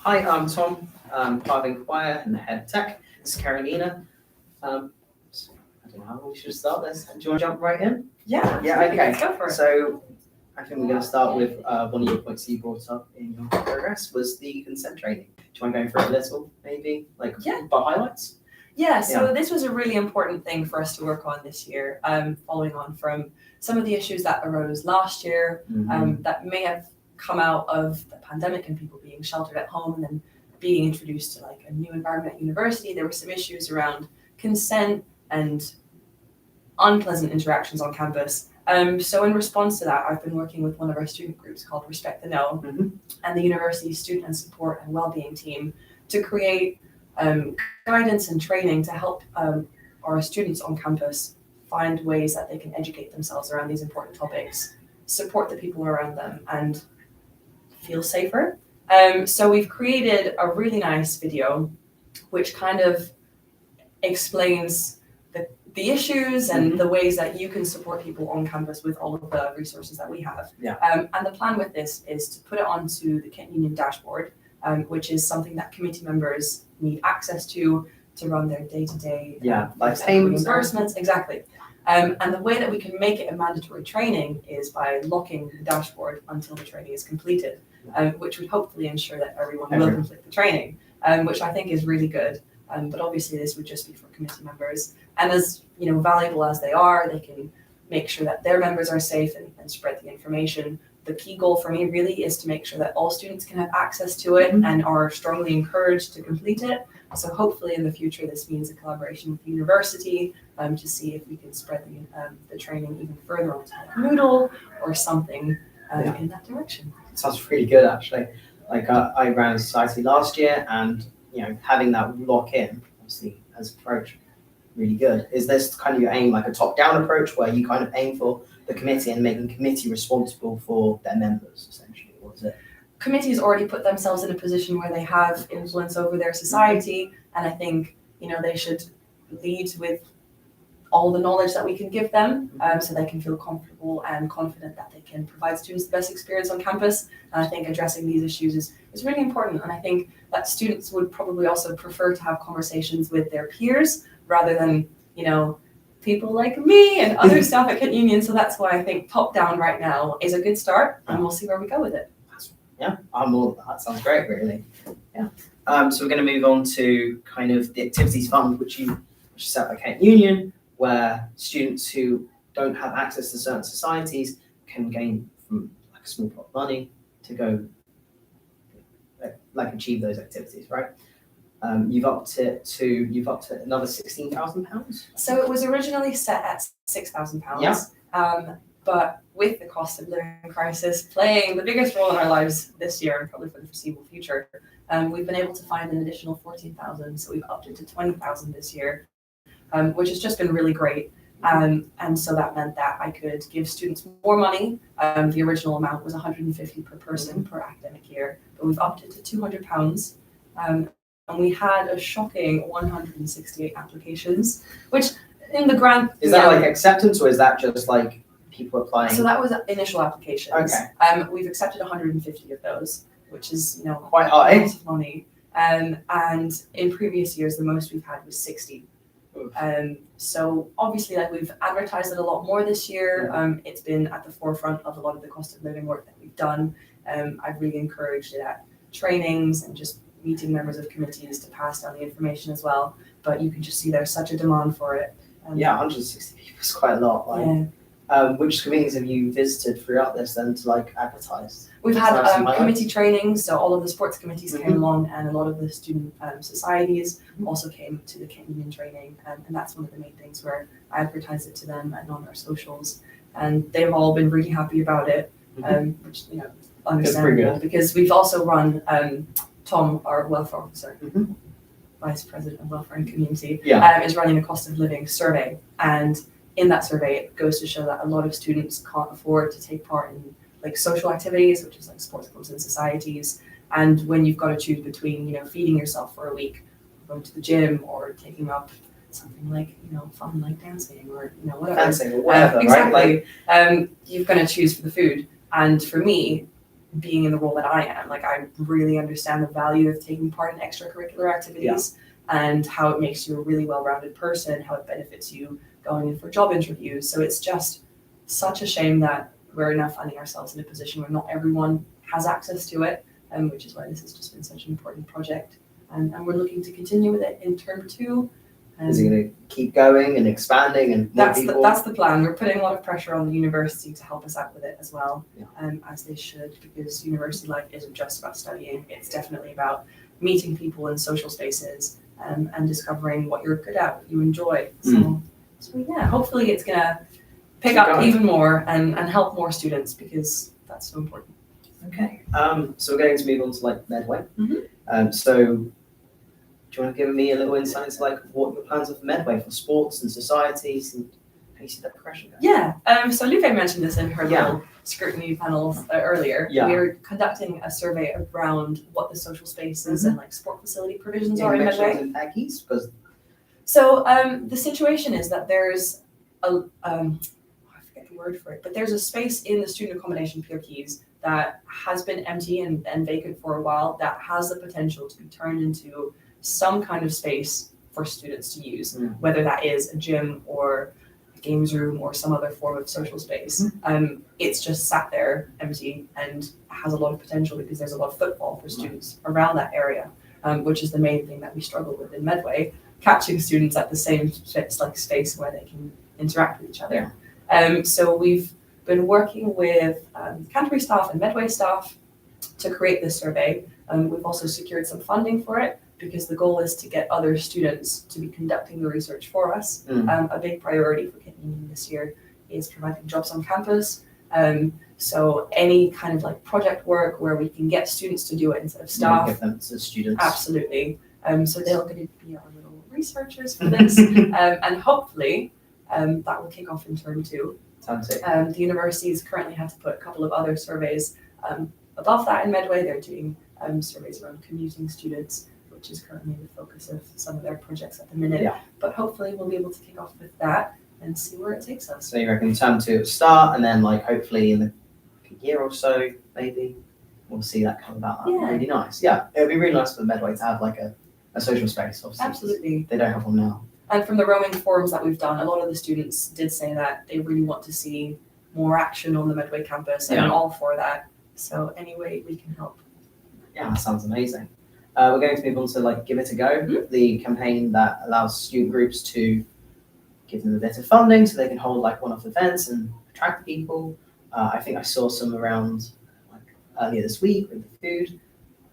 Hi, I'm Tom, part of Inquire and the head of tech. This is Carolina. I don't know how we should start this. Do you want to jump right in? Yeah, Okay. let's go for it. So I think we're going to start with one of your points you brought up in your progress was the consent training. Do you want to go for a little, maybe, like by highlights? Yeah, so this was a really important thing for us to work on this year, following on from some of the issues that arose last year that may have come out of the pandemic and people being sheltered at home and then being introduced to like a new environment at university. There were some issues around consent and unpleasant interactions on campus. So in response to that, I've been working with one of our student groups called Respect the No and the university student and support and wellbeing team to create guidance and training to help our students on campus find ways that they can educate themselves around these important topics, support the people around them, and feel safer. So we've created a really nice video which kind of explains the issues and the ways that you can support people on campus with all of the resources that we have. And the plan with this is to put it onto the Kent Union dashboard, which is something that committee members need access to run their day-to-day like payments, reimbursements. Exactly. And the way that we can make it a mandatory training is by locking the dashboard until the training is completed, which would hopefully ensure that everyone will complete the training, which I think is really good. But obviously this would just be for committee members. And as valuable as they are, they can make sure that their members are safe and spread the information. The key goal for me really is to make sure that all students can have access to it and are strongly encouraged to complete it. So hopefully in the future, this means a collaboration with the university to see if we can spread the training even further onto like Moodle or something in that direction. It sounds really good, actually. Like I ran a society last year, and having that lock in, obviously, as approach, really good. Is this kind of your aim, like a top-down approach, where you kind of aim for the committee and making committee responsible for their members, essentially? Or is it? Committees already put themselves in a position where they have influence over their society, and I think they should lead with all the knowledge that we can give them, so they can feel comfortable and confident that they can provide students the best experience on campus. And I think addressing these issues is really important, and I think that students would probably also prefer to have conversations with their peers rather than people like me and other staff at Kent Union. So that's why I think top down right now is a good start, and we'll see where we go with it. Yeah, that sounds great, really. Yeah. So we're going to move on to kind of the activities fund, which is set by Kent Union, where students who don't have access to certain societies can gain from like a small pot of money to go achieve those activities, right? You've upped it to another £16,000. So it was originally set at £6,000. But with the cost of living crisis playing the biggest role in our lives this year and probably for the foreseeable future, we've been able to find an additional £14,000. So we've upped it to £20,000 this year, which has just been really great. And so that meant that I could give students more money. The original amount was £150 per person per academic year, but we've upped it to £200. And we had a shocking 168 applications, which in the grant... Is that like acceptance, or is that just like people applying? So that was initial applications. Okay. We've accepted 150 of those, which is quite high. A lot of money. And in previous years, the most we've had was 60. So obviously, we've advertised it a lot more this year. It's been at the forefront of a lot of the cost of living work that we've done. I've really encouraged it at trainings and just meeting members of committees to pass down the information as well. But you can just see there's such a demand for it. 160 people is quite a lot. Which committees have you visited throughout this then to advertise? We've had committee trainings, so all of the sports committees came along, and a lot of the student societies also came to the Kent Union training, and that's one of the main things where I advertise it to them and on our socials, and they've all been really happy about it, which understandable, because we've also run Tom, our welfare officer, Vice President of Welfare and Community, is running a cost of living survey, and in that survey, it goes to show that a lot of students can't afford to take part in social activities, which is like sports clubs and societies. And when you've got to choose between, feeding yourself for a week, going to the gym, or taking up something like, fun like dancing or, whatever. Dancing or whatever, exactly. right? You're going to choose for the food. And for me, being in the role that I am. Like, I really understand the value of taking part in extracurricular activities and how it makes you a really well-rounded person, how it benefits you going in for job interviews. So it's just such a shame that we're now finding ourselves in a position where not everyone has access to it, which is why this has just been such an important project. And we're looking to continue with it in term 2. Is it going to keep going and expanding and more people? That's the plan. We're putting a lot of pressure on the university to help us out with it as well, as they should, because university life isn't just about studying. It's definitely about meeting people in social spaces and discovering what you're good at, what you enjoy. So yeah, hopefully it's going to pick up even more and help more students, because that's so important. Okay. So we're going to move on to like Medway. So do you want to give me a little insight into like what your plans are for Medway, for sports and societies, and how you see that progression going? Yeah. So Luke mentioned this in her little scrutiny panels earlier. We're conducting a survey around what the social spaces and like sport facility provisions are in Medway. And Peggy's, because so the situation is that there's I forget the word for it, but there's a space in the student accommodation PRKs that has been empty and vacant for a while that has the potential to be turned into some kind of space for students to use, whether that is a gym or a games room or some other form of social space. It's just sat there empty and has a lot of potential because there's a lot of footfall for students around that area, which is the main thing that we struggle with in Medway, catching students at the same space where they can interact with each other. So we've been working with Canterbury staff and Medway staff to create this survey. We've also secured some funding for it, because the goal is to get other students to be conducting the research for us. A big priority for Kent Union this year is providing jobs on campus. So any kind of like project work where we can get students to do it instead of staff. Give them to students. Absolutely. So they're going to be our little researchers for this. And hopefully that will kick off in term 2. The universities currently have to put a couple of other surveys above that in Medway. They're doing surveys around commuting students, which is currently the focus of some of their projects at the minute. But hopefully we'll be able to kick off with that and see where it takes us. So you reckon term 2 will start, and then like hopefully in a year or so, maybe we'll see that come about. That'd be really nice. Yeah, it would be really nice for Medway to have like a social space. Obviously, absolutely. They don't have one now. And from the roaming forums that we've done, a lot of the students did say that they really want to see more action on the Medway campus, and I'm all for that. So any way we can help. Yeah, that sounds amazing. We're going to move on to like Give It a Go, the campaign that allows student groups to give them a bit of funding so they can hold like one-off events and attract people. I think I saw some around like earlier this week with the food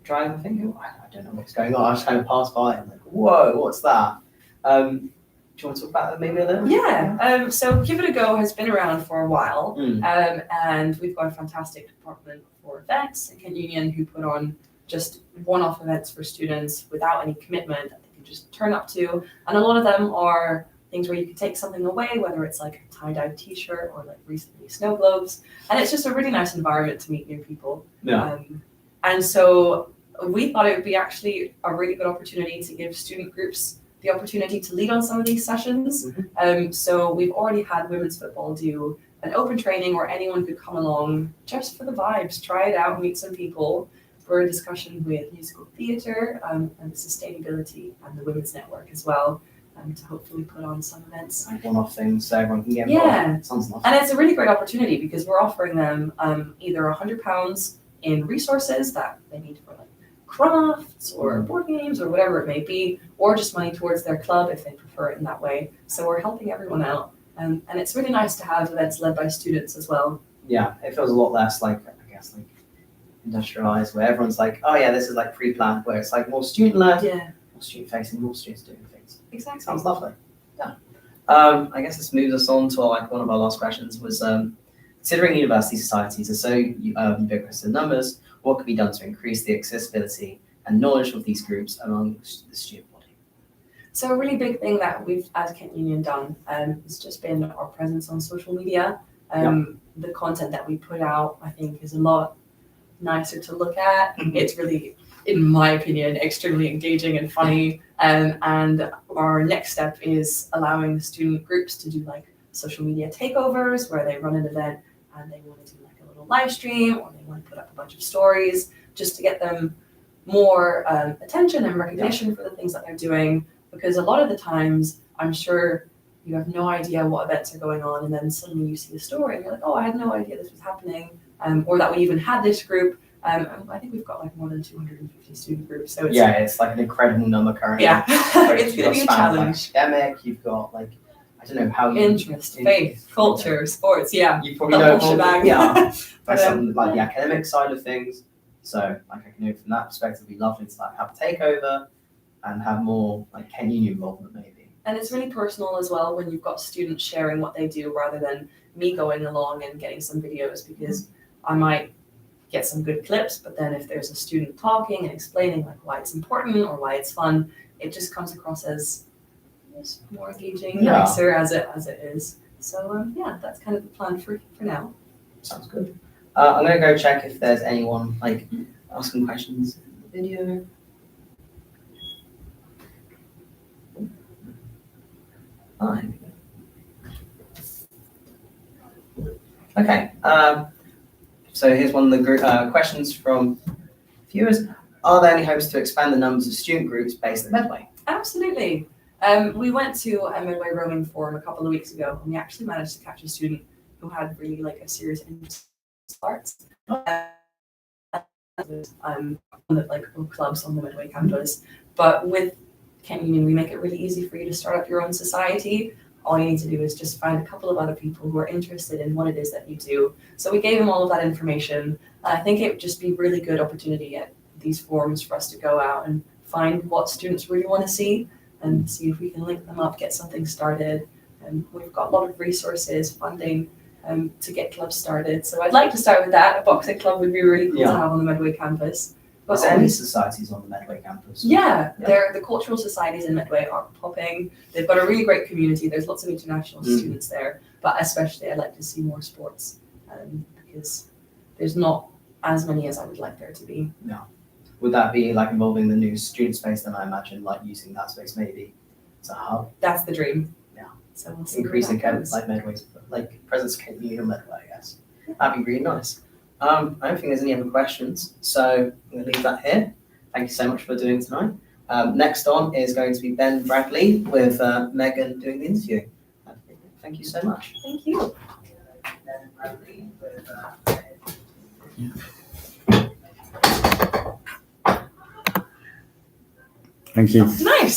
drive. I think I don't know what's going on. I just kind of passed by and like, whoa, what's that? Do you want to talk about that maybe a little? Yeah. So Give It a Go has been around for a while, and we've got a fantastic department for events at Kent Union who put on just one-off events for students without any commitment that they can just turn up to. And a lot of them are things where you can take something away, whether it's like a tie-dye t-shirt or like recently snow globes. And it's just a really nice environment to meet new people. And so we thought it would be actually a really good opportunity to give student groups the opportunity to lead on some of these sessions. So we've already had women's football do an open training where anyone could come along just for the vibes, try it out, meet some people, for a discussion with musical theatre and sustainability and the Women's Network as well, to hopefully put on some events. Like one-off things so everyone can get involved. Yeah, sounds lovely. And it's a really great opportunity because we're offering them either £100 in resources that they need for like crafts or board games or whatever it may be, or just money towards their club if they prefer it in that way. So we're helping everyone out, and it's really nice to have events led by students as well. Yeah, it feels a lot less like, I guess, like industrialized, where everyone's like, oh yeah, this is like pre-planned, where it's like more student-led, more student-facing, more students doing things. Exactly. Sounds lovely. Yeah. I guess this moves us on to like one of our last questions was, considering university societies are so ubiquitous in numbers, what can be done to increase the accessibility and knowledge of these groups among the student body? So a really big thing that we've, as Kent Union, done has just been our presence on social media. The content that we put out, I think, is a lot nicer to look at. It's really, in my opinion, extremely engaging and funny. And our next step is allowing the student groups to do like social media takeovers where they run an event and they want to do like a little little live stream, or they want to put up a bunch of stories just to get them more attention and recognition for the things that they're doing. Because a lot of the times, I'm sure you have no idea what events are going on, and then suddenly you see a story and you're like, oh, I had no idea this was happening, or that we even had this group. And I think we've got like more than 250 student groups. So it's like an incredible number currently. Yeah, it's You've going to be a got challenge. academic, you've got like, I don't know how you... Interest, faith, culture, sports, yeah. You probably the know whole more, shebang. yeah, But, some like the academic side of things. So like I can know from that perspective, it'd be lovely to like have a takeover and have more like Kent Union involvement maybe. And it's really personal as well when you've got students sharing what they do rather than me going along and getting some videos, because I might get some good clips, but then if there's a student talking and explaining like why it's important or why it's fun, it just comes across as more engaging, nicer as it is. So yeah, that's kind of the plan for now. Sounds good. I'm gonna go check if there's anyone like asking questions in the video. Oh, here we go. Okay. So here's one of the group questions from viewers. Are there any hopes to expand the numbers of student groups based at Medway? Absolutely. We went to a Medway rowing forum a couple of weeks ago, and we actually managed to catch a student who had really like a serious interest in sports. Like clubs on the Medway campus. But with Kent Union, we make it really easy for you to start up your own society. All you need to do is just find a couple of other people who are interested in what it is that you do. So we gave them all of that information. I think it would just be a really good opportunity at these forums for us to go out and find what students really want to see and see if we can link them up, get something started. And we've got a lot of resources, funding to get clubs started. So I'd like to start with that. A boxing club would be really cool to have on the Medway campus. Is there any societies on the Medway campus? Yeah, the cultural societies in Medway are popping. They've got a really great community. There's lots of international students there, but especially I'd like to see more sports because there's not as many as I would like there to be. No. Would that be like involving the new student space? Then I imagine like using that space maybe as a hub. That's the dream. Yeah. So we'll see. Increasing like Medway's like presence Kent Union Medway, I guess. That'd be really nice. I don't think there's any other questions, so I'm going to leave that here. Thank you so much for doing tonight. Next on is going to be Ben Bradley with Megan doing the interview. Thank you so much. Thank you. Ben Bradley with, Thank you. Nice.